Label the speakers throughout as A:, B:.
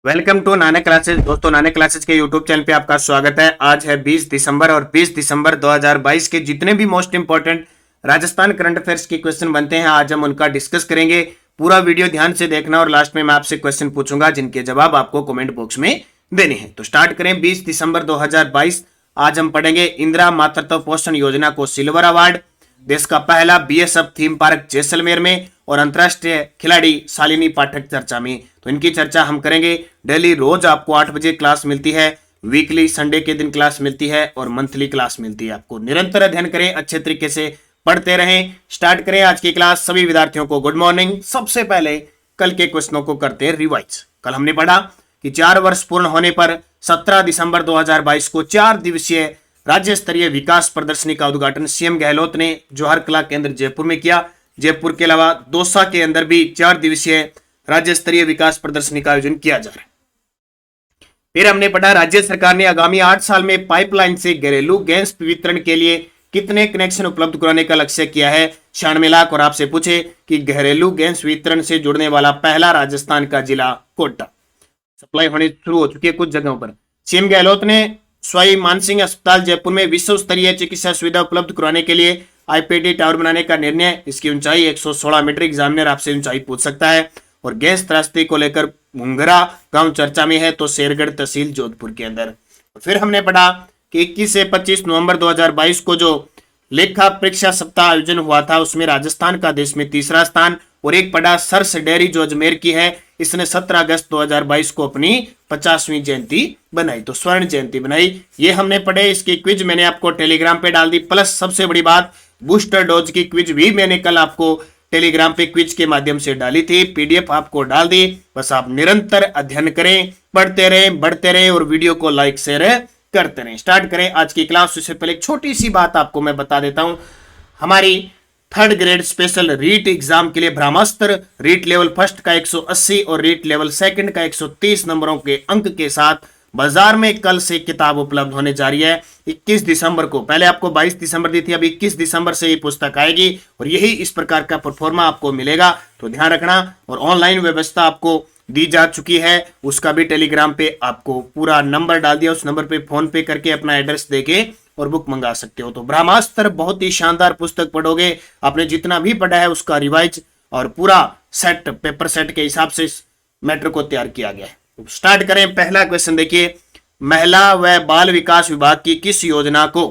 A: Welcome to Nanak classes. दोस्तों, Nanak classes के YouTube channel पे आपका स्वागत है। आज है 20 दिसंबर और 20 दिसंबर 2022 के जितने भी most important Rajasthan current affairs के क्वेश्चन बनते हैं, आज हम उनका डिस्कस करेंगे। पूरा वीडियो ध्यान से देखना और लास्ट में मैं आपसे क्वेश्चन पूछूंगा जिनके जवाब आपको कमेंट बॉक्स में देने हैं। तो स्टार्ट करें। 20 दिसंबर 2022 आज हम पढ़ेंगे इंदिरा मातृत्व पोषण योजना को सिल्वर अवार्ड, देश का पहला बीएसएफ थीम पार्क जैसलमेर में और अंतरराष्ट्रीय खिलाड़ी शालिनी पाठक चर्चा में। तो इनकी चर्चा हम करेंगे। डेली रोज आपको 8 बजे क्लास मिलती है, वीकली संडे के दिन क्लास मिलती है और मंथली क्लास मिलती है। आपको निरंतर अध्ययन करें, अच्छे तरीके से पढ़ते रहें। स्टार्ट करें आज की क्लास। सभी विद्यार्थियों को गुड मॉर्निंग। सबसे पहले कल के क्वेश्चनों को करते हैं रिवाइज। कल हमने पढ़ा कि 4 वर्ष पूर्ण होने पर 17 दिसंबर 2022 को 4 दिवसीय राज्य स्तरीय विकास प्रदर्शनी का उद्घाटन सीएम गहलोत ने जवाहर कला केंद्र जयपुर में किया। जयपुर के अलावा दौसा के अंदर भी 4 दिवसीय राज्य स्तरीय विकास प्रदर्शनी का आयोजन किया जा रहा है। फिर हमने पढ़ा राज्य सरकार ने आगामी 8 साल में पाइपलाइन से घरेलू गैस वितरण के लिए कितने कनेक्शन उपलब्ध कराने का लक्ष्य किया है, 96 लाख। और आपसे पूछे कि घरेलू गैस वितरण से जुड़ने वाला पहला राजस्थान का जिला कोटा। सप्लाई होनी शुरू हो चुकी है कुछ जगहों पर। सीएम गहलोत ने सवाई मानसिंह अस्पताल जयपुर में विश्व स्तरीय चिकित्सा सुविधा उपलब्ध कराने के लिए आईपीडी टावर बनाने का निर्णय। इसकी ऊंचाई 116 मीटर। एग्जामिनर आपसे ऊंचाई पूछ सकता है। और गैस त्रासदी को लेकर मुंगरा गांव चर्चा में है, तो शेरगढ़ तहसील जोधपुर के अंदर। फिर हमने पढ़ा कि 21 से 25 नवंबर 2022 को जो लेखा परीक्षा सप्ताह आयोजन हुआ था, उसमें राजस्थान का देश में तीसरा स्थान। और एक पढ़ा सर्स डेयरी जो अजमेर की है, इसने 17 अगस्त 2022 को अपनी 50वीं जयंती बनाई, तो स्वर्ण जयंती बनाई। ये हमने पढ़े। इसकी क्विज मैंने आपको टेलीग्राम पे डाल दी। प्लस सबसे बड़ी बात, बूस्टर डोज की क्विज भी मैंने कल आपको टेलीग्राम पे क्विज के माध्यम से डाली थी। पीडीएफ आपको डाल दी। बस आप निरंतर अध्ययन करें, पढ़ते रहें, बढ़ते रहें और वीडियो को लाइक शेयर करते रहें। स्टार्ट करें आज की क्लास। उससे पहले एक छोटी सी बात आपको मैं बता देता हूं। हमारी 3rd grade special REET exam के लिए ब्रह्मास्त्र रीट लेवल फर्स्ट का 180 और रीट लेवल सेकंड का 130 नंबरों के अंक के साथ बाजार में कल से किताब उपलब्ध होने जा रही है। 21 दिसंबर को, पहले आपको 22 दिसंबर दी थी, अब 21 दिसंबर से ये पुस्तक आएगी और यही इस प्रकार का परफॉर्मा आपको मिलेगा, तो ध्यान रखना। और ऑनलाइन व्यवस्था आपको दी जा चुकी है, उसका भी टेलीग्राम पे आपको पूरा नंबर डाल दिया। उस नंबर पे फोन पे करके अपना एड्रेस देके और बुक मंगा सकते हो। तो ब्रह्मास्त्र बहुत ही शानदार पुस्तक पढ़ोगे। आपने जितना भी पढ़ा है उसका रिवाइज और पूरा सेट, पेपर सेट के हिसाब से इस मैटर को तैयार किया गया है। तो स्टार्ट करें। पहला क्वेश्चन देखिए, महिला व बाल विकास विभाग की किस योजना को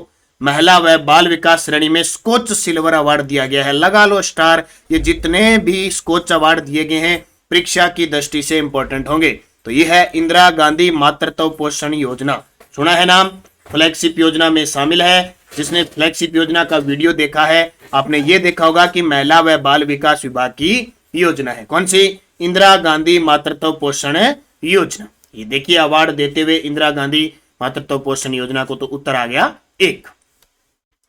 A: महिला व बाल विकास श्रेणी में स्कोच सिल्वर अवार्ड दिया गया है? लगा लो स्टार। ये जितने भी स्कोच अवार्ड दिए गए हैं परीक्षा की दृष्टि से इंपॉर्टेंट होंगे। तो ये है इंदिरा गांधी मातृत्व पोषण योजना। सुना है नाम? फ्लैगशिप योजना में शामिल है। जिसने फ्लैगशिप योजना का वीडियो देखा है, आपने ये देखा होगा कि महिला व बाल विकास विभाग की योजना है। कौन सी? इंदिरा गांधी मातृत्व पोषण योजना। ये देखिए अवार्ड देते हुए इंदिरा गांधी मातृत्व पोषण योजना को, तो उत्तर आ गया 1।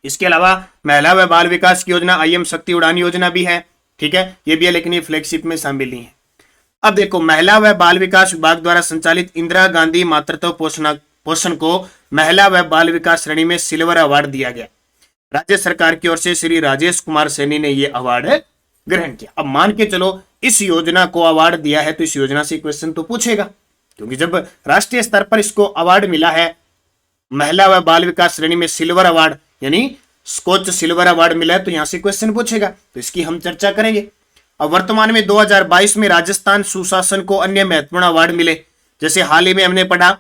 A: इसके अलावा महिला व बाल विकास की योजना आईएम शक्ति उड़ान योजना भी है, ठीक है, ये भी है, लेकिन ये फ्लैगशिप में शामिल नहीं है। अब देखो, महिला व बाल विकास विभाग द्वारा संचालित इंदिरा गांधी मातृत्व पोषण को महिला व बाल विकास श्रेणी में सिल्वर अवार्ड दिया गया। राज्य सरकार की ओर से श्री राजेश कुमार सैनी ने यह अवार्ड ग्रहण किया। अब मान के चलो इस योजना को अवार्ड दिया है, तो इस योजना से क्वेश्चन तो पूछेगा, क्योंकि जब राष्ट्रीय स्तर पर इसको अवार्ड मिला है, महिला व बाल विकास श्रेणी में सिल्वर अवार्ड यानी स्कोच सिल्वर अवार्ड मिला है, तो यहां से क्वेश्चन पूछेगा, तो इसकी हम चर्चा करेंगे। अब वर्तमान में 2022 में राजस्थान सुशासन को अन्य महत्वपूर्ण अवार्ड मिले। जैसे हाल ही में हमने पढ़ा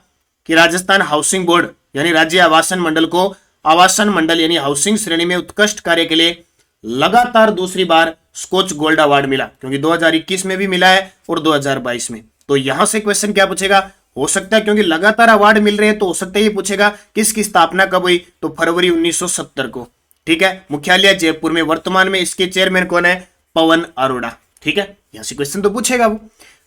A: कि राजस्थान हाउसिंग बोर्ड यानी राज्य आवासन मंडल को आवासन मंडल यानी हाउसिंग श्रेणी में उत्कृष्ट कार्य के लिए लगातार दूसरी बार स्कोच गोल्ड अवार्ड मिला, क्योंकि 2021 में भी मिला है और 2022 में। तो यहां से क्वेश्चन क्या पूछेगा? हो सकता है, क्योंकि लगातार अवार्ड मिल रहे हैं, तो हो सकता है ये पूछेगा किसकी स्थापना कब हुई, तो फरवरी 1970 को, ठीक है। मुख्यालय जयपुर में। वर्तमान में इसके चेयरमैन कौन है? पवन अरोड़ा, ठीक है। यहां से क्वेश्चन तो पूछेगा वो।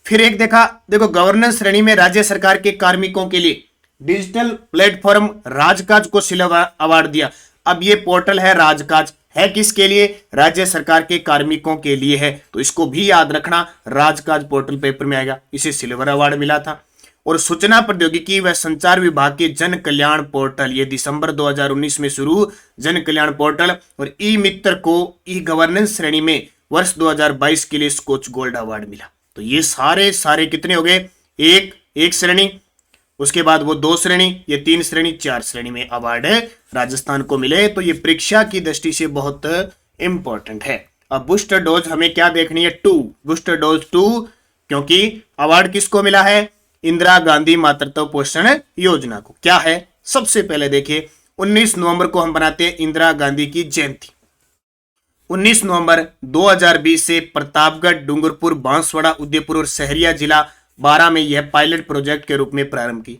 A: फिर एक देखो गवर्नेंस श्रेणी में राज्य सरकार के कार्मिकों के लिए डिजिटल प्लेटफॉर्म राजकाज को सिल्वर अवार्ड दिया। अब ये पोर्टल है राजकाज, है किसके लिए? राज्य सरकार के कार्मिकों के लिए है, तो इसको भी याद रखना। राजकाज पोर्टल पेपर में आएगा, इसे सिल्वर अवार्ड मिला था। और सूचना प्रौद्योगिकी व संचार विभाग के जन कल्याण पोर्टल, ये दिसंबर 2019 में शुरू जन कल्याण पोर्टल और ई मित्र को ई गवर्नेंस श्रेणी में वर्ष 2022 के लिए स्कोच गोल्ड अवार्ड मिला। तो ये सारे कितने हो गए? 1 1 श्रेणी, उसके बाद वो 2 श्रेणी, ये 3 श्रेणी, 4 श्रेणी में अवार्ड राजस्थान को मिले। तो ये परीक्षा की दृष्टि से बहुत इंपॉर्टेंट है। अब बूस्टर डोज हमें क्या देखनी है? 2, बूस्टर डोज 2, क्योंकि अवार्ड किसको मिला है? इंदिरा गांधी मातृत्व पोषण योजना को। क्या है? सबसे पहले देखिए 19 नवंबर को हम बनाते हैं इंदिरा गांधी की जयंती। 19 नवंबर 2020 से प्रतापगढ़, डूंगरपुर, बांसवाड़ा, उदयपुर और सहरिया जिला 12 में यह पायलट प्रोजेक्ट के रूप में प्रारंभ की।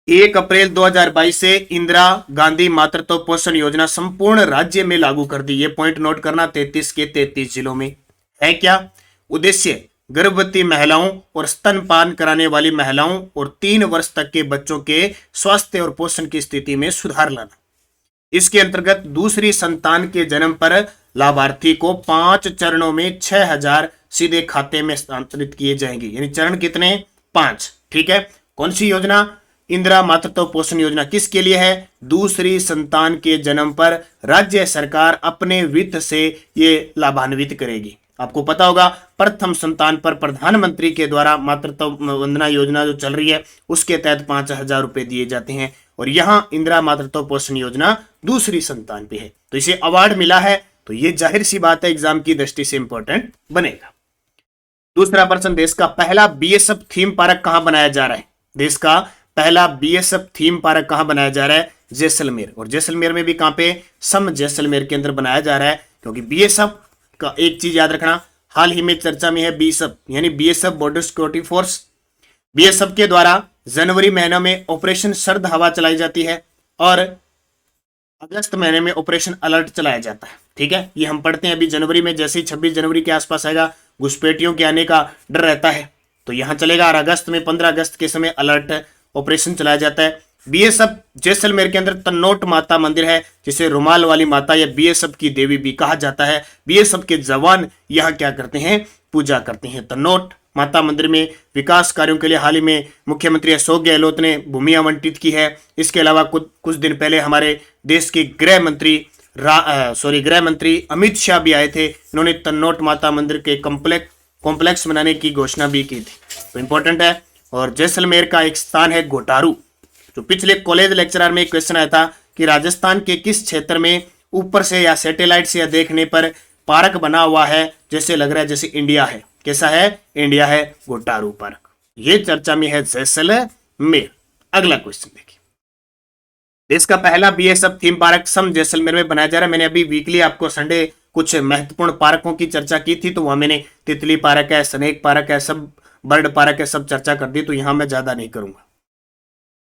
A: 1 अप्रैल 2022 से इंदिरा गांधी मातृत्व पोषण योजना संपूर्ण राज्य में लागू कर दी। ये पॉइंट नोट करना, 33 के 33 जिलों में है। क्या उद्देश्य? गर्भवती महिलाओं और स्तनपान कराने वाली महिलाओं और 3 वर्ष तक के बच्चों के स्वास्थ्य और पोषण की स्थिति में सुधार लाना। इसके अंतर्गत दूसरी संतान के जन्म पर लाभार्थी को 5 चरणों में 6,000 सीधे खाते में स्थानांतरित किए जाएंगे। यानी चरण कितने? 5। ठीक है। कौन सी योजना? इंदिरा मातृत्व पोषण योजना। किसके लिए है? दूसरी संतान के जन्म पर राज्य सरकार अपने वित्त से ये लाभान्वित करेगी। आपको पता होगा प्रथम संतान पर प्रधानमंत्री के द्वारा मातृत्व वंदना योजना जो चल रही है उसके तहत 5,000 रुपए दिए जाते हैं, और यहां इंदिरा मातृत्व पोषण योजना दूसरी संतान पे है। तो इसे अवार्ड मिला है, तो ये जाहिर सी बात है एग्जाम की दृष्टि से इंपॉर्टेंट बनेगा। दूसरा प्रश्न, देश का पहला बीएसएफ थीम पार्क कहां बनाया जा रहा है? देश का पहला बीएसएफ थीम पार्क कहां बनाया जा रहा है? जैसलमेर। और जैसलमेर में भी कहां पे? सम जैसलमेर के अंदर बनाया जा रहा है, क्योंकि बीएसएफ का एक चीज याद रखना, हाल ही में चर्चा में है बीएसएफ, यानी BSF border security force. BSF के द्वारा जनवरी महीने में ऑपरेशन सर्द हवा चलाई जाती है और अगस्त महीने में ऑपरेशन अलर्ट चलाया जाता है। ठीक है, ये हम पढ़ते हैं अभी जनवरी में, जैसे ही 26 जनवरी के आसपास आएगा घुसपैठियों के आने का डर रहता है, तो यहां चलेगा। और अगस्त में 15 अगस्त के समय अलर्ट ऑपरेशन चलाया जाता है। बीएसएफ जैसलमेर के अंदर तन्नोट माता मंदिर है, जिसे रुमाल वाली माता या बीएसएफ की देवी भी कहा जाता है। बीएसएफ के जवान यहाँ क्या करते हैं? पूजा करते हैं। तन्नोट माता मंदिर में विकास कार्यों के लिए हाल ही में मुख्यमंत्री अशोक गहलोत ने भूमि आवंटित की है। इसके अलावा कुछ दिन पहले हमारे देश के गृह मंत्री अमित शाह भी आए थे। इन्होंने तन्नोट माता मंदिर के कॉम्प्लेक्स बनाने की घोषणा भी की थी, तो इंपॉर्टेंट है। और जैसलमेर का एक स्थान है घोटारू, जो पिछले कॉलेज लेक्चरर में क्वेश्चन आया था कि राजस्थान के किस क्षेत्र में ऊपर से या सैटेलाइट से या देखने पर पार्क बना हुआ है, जैसे लग रहा है जैसे इंडिया है। कैसा है? इंडिया है, घोटारू पार्क। ये चर्चा में है जैसलमेर। अगला क्वेश्चन देखिए, देश का पहला बीएसएफ थीम पार्क सम जैसलमेर में बनाया जा रहा है। मैंने अभी वीकली आपको संडे कुछ महत्वपूर्ण पार्कों की चर्चा की थी, तो वहां मैंने तितली पार्क है, स्नेक पार्क है, सब बर्ड पार्क है, सब चर्चा कर दी, तो यहां मैं ज्यादा नहीं करूंगा।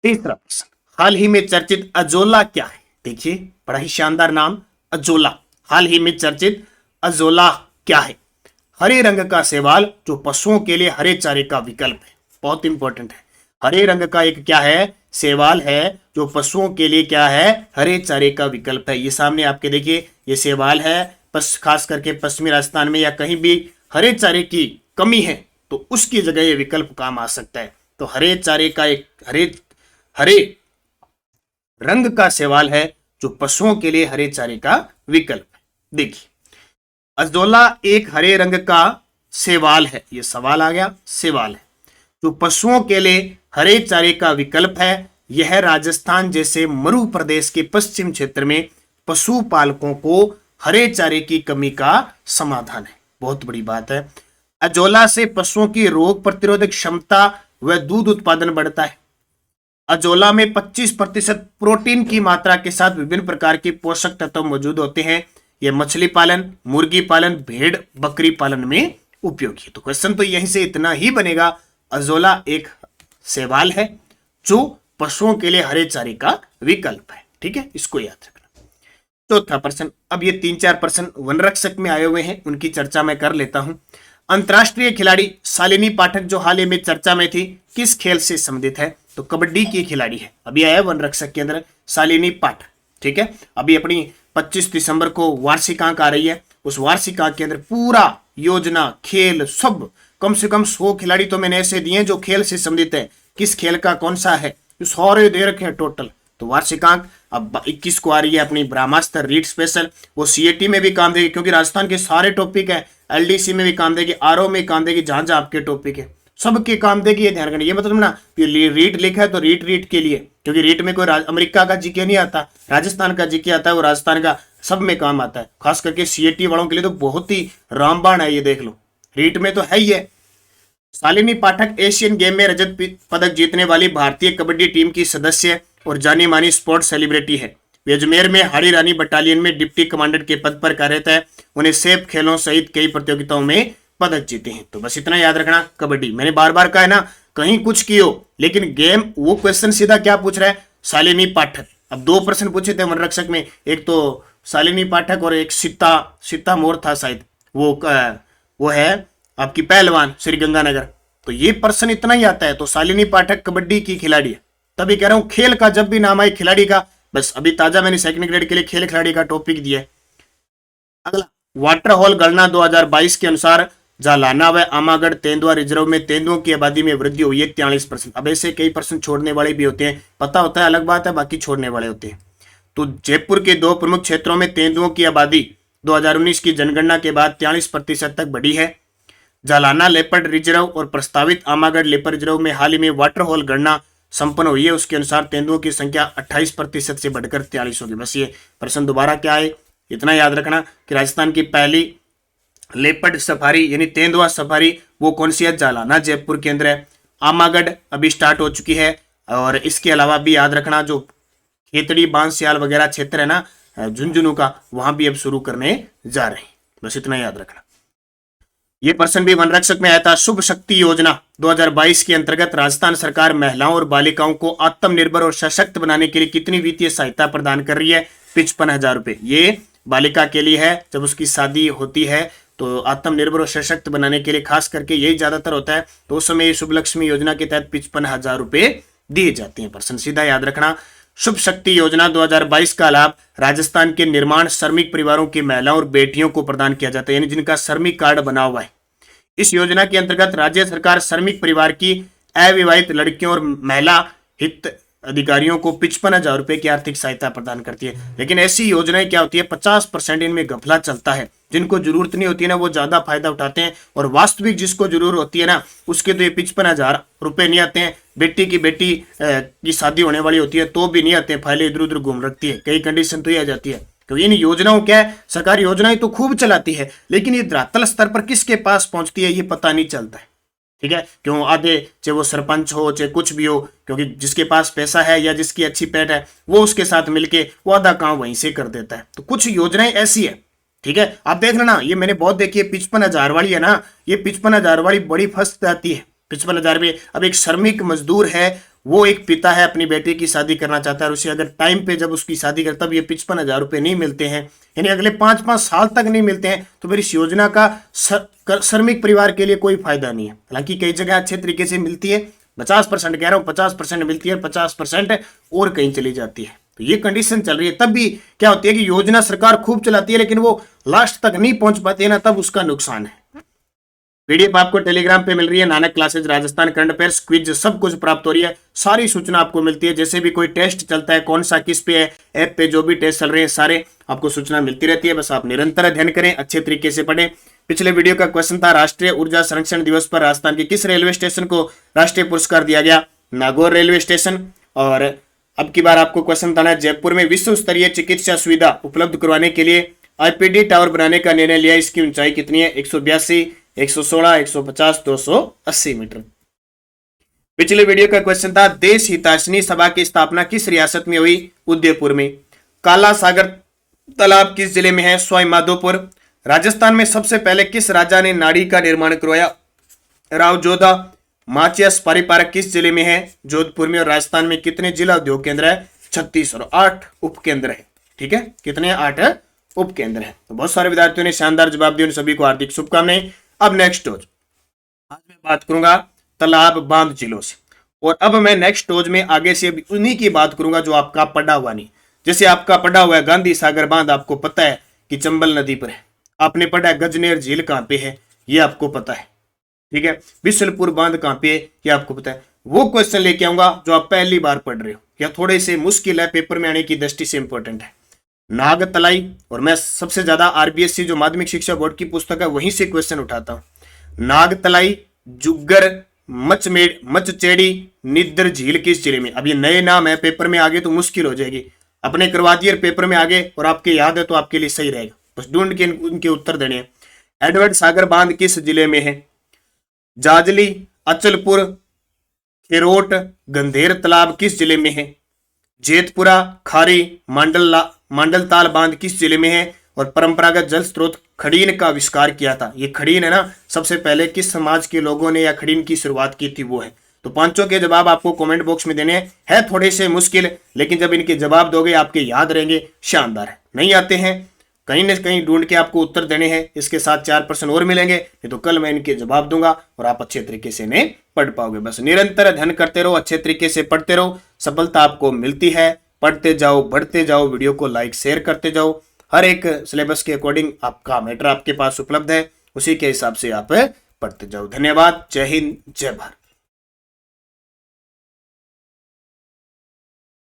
A: तीसरा प्रश्न, हाल ही में चर्चित अजोला क्या है? देखिए बड़ा ही शानदार नाम, अजोला। हाल ही में चर्चित अजोला क्या है? हरे रंग का शैवाल जो पशुओं के लिए हरे चारे का विकल्प है। बहुत इंपॉर्टेंट है। हरे रंग का एक क्या है? शैवाल है जो पशुओं के लिए क्या है? हरे चारे का विकल्प है। ये सामने आपके देखिए, ये शैवाल है। खास करके पश्चिमी राजस्थान में या कहीं भी हरे चारे की कमी है तो उसकी जगह ये विकल्प काम आ सकता है। तो हरे चारे का एक हरे रंग का शैवाल है जो पशुओं के लिए हरे चारे का विकल्प है। देखिए अजोला एक हरे रंग का शैवाल है, ये सवाल आ गया, शैवाल है जो पशुओं के लिए हरे चारे का विकल्प है। यह राजस्थान जैसे मरु प्रदेश के पश्चिम क्षेत्र में पशुपालकों को हरे चारे की कमी का समाधान है। बहुत बड़ी बात है। अजोला से पशुओं की रोग प्रतिरोधक क्षमता व दूध उत्पादन बढ़ता है। अजोला में 25% प्रोटीन की मात्रा के साथ विभिन्न प्रकार के पोषक तत्व मौजूद होते हैं। यह मछली पालन, मुर्गी पालन, भेड़ बकरी पालन में उपयोगी है। तो क्वेश्चन तो यहीं से इतना ही बनेगा। अजोला एक शैवाल है जो पशुओं के लिए हरे चारे का विकल्प है। ठीक है, इसको याद रखना। चौथा प्रश्न, अब ये 3-4 प्रश्न वनरक्षक में आए हुए हैं, उनकी चर्चा मैं कर लेता हूं। अंतरराष्ट्रीय खिलाड़ी शालिनी पाठक जो हाल ही में चर्चा में थी, किस खेल से संबंधित है? तो कबड्डी की खिलाड़ी है। अभी आया वनरक्षक के अंदर शालिनी पाठक। ठीक है, अभी अपनी 25 दिसंबर को वार्षिकांक आ रही है। उस वार्षिकांक के अंदर पूरा योजना, खेल, सब कम से कम 100 खिलाड़ी तो मैंने ऐसे दिए जो खेल से संबंधित है। किस खेल का कौन सा है, सारे दे रखे हैं टोटल। तो वार्षिकांक अब 21 को आ रही है अपनी ब्रह्मास्त्र रीड स्पेशल। वो सीएटी में भी काम देगी क्योंकि राजस्थान के सारे टॉपिक है। एलडीसी में भी काम देगी, आरओ में काम देगी, जहां जहां आपके टॉपिक है सबके काम देगी, ये ध्यान रखना। ये मतलब ना रीट लिखा है तो रीट के लिए, क्योंकि रीट में कोई अमेरिका का जीके नहीं आता, राजस्थान का जीके आता है, वो राजस्थान का सब में काम आता है। खास करके सीएटी वालों के लिए तो बहुत ही रामबाण है, ये देख लो, रीट में तो है ही है। शालिनी पाठक एशियन गेम में रजत पदक जीतने वाली भारतीय कबड्डी टीम की सदस्य और जानी मानी स्पोर्ट्स सेलिब्रिटी है। वे अजमेर में हाड़ी रानी बटालियन में डिप्टी कमांडेंट के पद पर कार्यरत है। उन्हें सेफ खेलों सहित कई प्रतियोगिताओं में पदक जीते हैं। तो बस इतना याद रखना, कबड्डी मैंने बार बार कहा है ना, कहीं कुछ की हो लेकिन गेम, वो क्वेश्चन सीधा क्या पूछ रहा है, शालिनी पाठक। अब 2 प्रश्न पूछे थे वनरक्षक में, एक तो शालिनी पाठक और एक सीता मोर था शायद, वो है आपकी पहलवान श्री गंगानगर। तो ये प्रश्न इतना ही आता है। तो शालिनी पाठक कबड्डी की खिलाड़ी है, तभी कह रहा हूं खेल का जब भी नाम आए खिलाड़ी का, बस अभी ताजा मैंने सेकंड ग्रेड के लिए खेल खिलाड़ी का टॉपिक दिया है। अगला, वाटर होल गणना 2022 के अनुसार जालाना व आमागढ़ तेंदुआ रिजर्व में तेंदुओं की आबादी में वृद्धि हुई है 43%। अब ऐसे कई प्रश्न छोड़ने वाले भी होते हैं, पता होता है अलग बात है, बाकी छोड़ने वाले होते हैं। तो जयपुर के 2 प्रमुख क्षेत्रों में तेंदुओं की आबादी 2019 की जनगणना के बाद 43% तक बढ़ी है। जालाना लेपर्ड रिजर्व और प्रस्तावित आमागढ़ लेपर्ड रिजर्व में हाल ही में वाटर होल गणना संपन्न हुई है। उसके अनुसार तेंदुओं की संख्या 28% से बढ़कर 43 होगी। बस ये प्रश्न दोबारा क्या है, इतना याद रखना कि राजस्थान की पहली लेपर्ड सफारी यानी तेंदुआ सफारी वो कौन सी है, जालाना जयपुर के अंदर है। आमागढ़ अभी स्टार्ट हो चुकी है। और इसके अलावा भी याद रखना जो खेतड़ी बांसयाल वगैरह क्षेत्र है ना झुंझुनू का, वहां भी अब शुरू करने जा रहे हैं। बस इतना याद रखना। ये प्रश्न भी वनरक्षक में आया था। शुभ शक्ति योजना 2022 के अंतर्गत राजस्थान सरकार महिलाओं और बालिकाओं को आत्मनिर्भर और सशक्त बनाने के लिए कितनी वित्तीय सहायता प्रदान कर रही है, 55,000 रुपए। ये बालिका के लिए है, जब उसकी शादी होती है तो आत्मनिर्भर और सशक्त बनाने के लिए खास करके यही ज्यादातर होता है। तो उस समय शुभ लक्ष्मी योजना के तहत 55,000 रुपए दिए जाते हैं। प्रश्न सीधा याद रखना। शुभ शक्ति योजना 2022 का लाभ राजस्थान के निर्माण श्रमिक परिवारों की महिलाओं और बेटियों को प्रदान किया जाता है, यानी जिनका श्रमिक कार्ड बना हुआ है। इस योजना के अंतर्गत राज्य सरकार श्रमिक परिवार की अविवाहित लड़कियों और महिला हित अधिकारियों को 55,000 रुपए की आर्थिक सहायता प्रदान करती है। लेकिन ऐसी योजनाएं क्या होती है, 50% इनमें घपला चलता है। जिनको जरूरत नहीं होती है ना, वो ज्यादा फायदा उठाते हैं, और वास्तविक जिसको जरूरत होती है ना, उसके तो ये 55,000 रुपए नहीं आते हैं। बेटी की शादी होने वाली होती है तो भी नहीं आते हैं, फाइलें इधर उधर घूम रखती है। कई कंडीशन तो ये आ जाती है, क्योंकि इन योजनाओं क्या है, सरकारी योजनाएं तो खूब चलाती है, लेकिन ये धरातल स्तर पर किसके पास पहुंचती है ये पता नहीं चलता है। ठीक है, क्यों आधे चाहे वो सरपंच हो चाहे कुछ भी हो, क्योंकि जिसके पास पैसा है या जिसकी अच्छी पेट है वो उसके साथ मिलके वो आधा काम वहीं से कर देता है। तो कुछ योजनाएं ऐसी है। ठीक है, आप देख लेना, ये मैंने बहुत देखी है। 55,000 वाली है ना, ये 55,000 वाली बड़ी फंस जाती है। 55,000 में अब एक श्रमिक मजदूर है, वो एक पिता है, अपनी बेटी की शादी करना चाहता है, और उसे अगर टाइम पे जब उसकी शादी करता तब ये 55,000 रुपए नहीं मिलते हैं, यानी अगले 5-5 साल तक नहीं मिलते हैं, तो फिर इस योजना का श्रमिक परिवार के लिए कोई फायदा नहीं है। हालांकि कई जगह अच्छे तरीके से मिलती है, 50% कह रहा हूँ, 50% मिलती है, 50% और कहीं चली जाती है। तो ये कंडीशन चल रही है। तब भी क्या होती है कि योजना सरकार खूब चलाती है, लेकिन वो लास्ट तक नहीं पहुंच पाती है ना, तब उसका नुकसान है। पीडीएफ आपको टेलीग्राम पे मिल रही है, Nanak classes Rajasthan current affairs quiz सब कुछ प्राप्त हो रही है। सारी सूचना आपको मिलती है, जैसे भी कोई टेस्ट चलता है, कौन सा किस पे है, ऐप पे जो भी टेस्ट चल रहे हैं, सारे आपको सूचना मिलती रहती है। बस आप निरंतर अध्ययन करें, अच्छे तरीके से पढ़ें। पिछले वीडियो का क्वेश्चन था, राष्ट्रीय ऊर्जा संरक्षण दिवस पर राजस्थान के किस रेलवे स्टेशन को राष्ट्रीय पुरस्कार दिया गया, नागौर रेलवे स्टेशन। और अब की बार आपको क्वेश्चन था, जयपुर में विश्व स्तरीय चिकित्सा सुविधा उपलब्ध करवाने के लिए आईपीडी टावर बनाने का निर्णय लिया, इसकी ऊंचाई कितनी है, 182, 116, 150, 280 मीटर। पिछले वीडियो का क्वेश्चन था, देश हितैषणी सभा की स्थापना किस रियासत में हुई, उदयपुर में। काला सागर तालाब किस जिले में है, सवाई माधोपुर। राजस्थान में सबसे पहले किस राजा ने नाड़ी का निर्माण करवाया, राव जोधा। माचियस पारिपारक किस जिले में है, जोधपुर में। और राजस्थान में कितने जिला उद्योग केंद्र है, 36, और 8 उप केंद्र है। ठीक है, कितने, 8 उप केंद्र है। तो बहुत सारे विद्यार्थियों ने शानदार जवाब दिए, उन सभी को हार्दिक शुभकामनाएं। अब नेक्स्ट टोज, आज मैं बात करूंगा तालाब बांध जिलों से, और अब मैं नेक्स्ट टोज में आगे से उन्हीं की बात करूंगा जो आपका पढ़ा हुआ नहीं। जैसे आपका पढ़ा हुआ है गांधी सागर बांध, आपको पता है कि चंबल नदी पर है। आपने पढ़ा है गजनेर झील कहां पे है, ये आपको पता है। ठीक है, बिशलपुर बांध कहां पे है, ये आपको पता है। वो क्वेश्चन लेके आऊंगा जो आप पहली बार पढ़ रहे हो या थोड़े से मुश्किल है, पेपर में आने की दृष्टि से इंपॉर्टेंट है। नागतलाई, और मैं सबसे ज्यादा आरबीएससी जो माध्यमिक शिक्षा बोर्ड की पुस्तक है वहीं से क्वेश्चन उठाता हूं। नागतलाई, जुग्गर, मचचेड़ी निद्र झील किस जिले में। अब ये नए नाम है, पेपर में आगे तो मुश्किल हो जाएगी। अपने करवा दिए पेपर में आगे और आपके याद है तो आपके लिए सही रहेगा, बस ढूंढ के उनके उत्तर देने हैं। एडवर्ड सागर बांध किस जिले में है। जाजली, अचलपुर, खेरोट, गंधेर तालाब किस जिले में है। जेतपुरा, खारी, मांडलताल बांध किस जिले में है। और परंपरागत जल स्रोत खड़ीन का आविष्कार किया था। ये खड़ीन है ना, सबसे पहले किस समाज के लोगों ने या खड़ीन की शुरुआत की थी वो है। तो पांचों के जवाब आपको कमेंट बॉक्स में देने हैं। है थोड़े से मुश्किल, लेकिन जब इनके जवाब दोगे आपके याद रहेंगे, शानदार है। नहीं आते हैं कहीं न कहीं ढूंढ के आपको उत्तर देने हैं। इसके साथ 4% और मिलेंगे, नहीं तो कल मैं इनके जवाब दूंगा और आप अच्छे तरीके से इन्हें पढ़ पाओगे। बस निरंतर अध्ययन करते रहो, अच्छे तरीके से पढ़ते रहो, सफलता आपको मिलती है। पढ़ते जाओ, बढ़ते जाओ, वीडियो को लाइक शेयर करते जाओ। हर एक सिलेबस के अकॉर्डिंग आपका मैटर आपके पास उपलब्ध है, उसी के हिसाब से आप पढ़ते जाओ। धन्यवाद। जय हिंद, जय भारत।